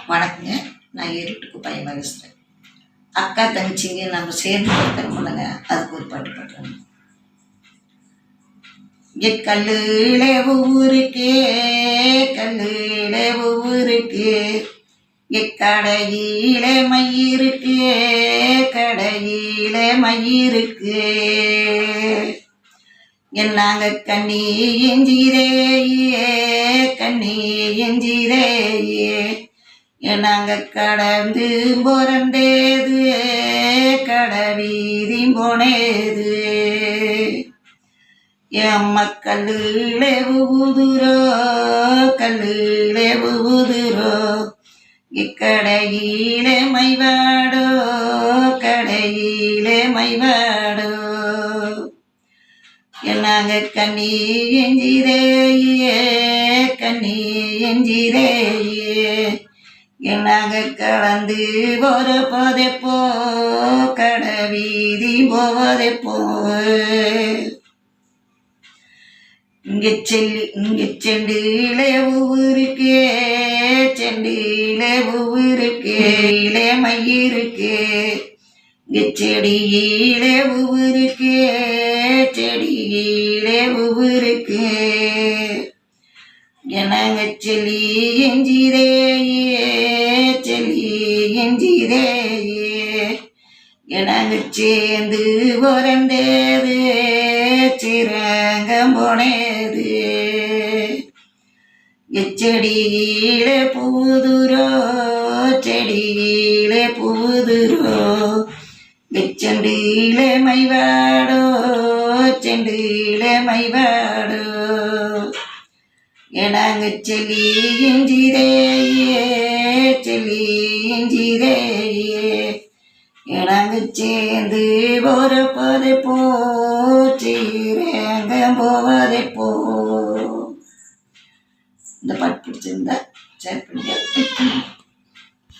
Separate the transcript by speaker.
Speaker 1: வணக்கங்க. நான் ஏறிட்டுக்கு பையன் பேசுகிறேன். அக்கா தங்கச்சிங்க நம்ம சேர்ந்து இருக்கிறோம்லங்க, அதுக்கு ஒரு பாட்டு பாடுறோம். கல்லுல ஊருக்கே கல்லுல ஊருக்கு கடையில மயிருக்கு கடையில மயிருக்கு என்னாங்க கண்ணி எஞ்சிரேயே கண்ணி எஞ்சிரேயே நாங்க கடந்து பொறந்தேது கடவீதி போனேது எம்ம கல்லுலே ஊதுரோ கல்லுலே ஊதுரோ இக்கடையிலே மைவாடோ கடையிலே மைவாடோ நாங்க கண்ணி எஞ்சிரேயே கண்ணி எஞ்சிரேயே நாங்க கலந்து போறப்போதைப்போ கடவீதி போவதைப்போ இங்கே செண்டிலே ஊருக்கே செண்டிலே ஊருக்கே மயிருக்கு இங்கே செடியிலே ஊருக்கே செடியிலே ஊருக்கு நாங்க செல்லி எஞ்சிரேயே செல்லி எஞ்சிரேயே நாங்க சேர்ந்து பிறந்தேது சிறங்கம் போனேது செடியிலே பூதுரோ செடியிலே பூதுரோ செண்டிலே மைவாடோ செண்டிலே மைவாடோ நாங்க செல்லி எஞ்சிரேயே செல்லி எஞ்சிரேயே நாங்க சேர்ந்து போறப்பதை போ சீரங்க போவதை போ. இந்த பாட்டு பிடிச்சிருந்தா ஷேர் பண்ணி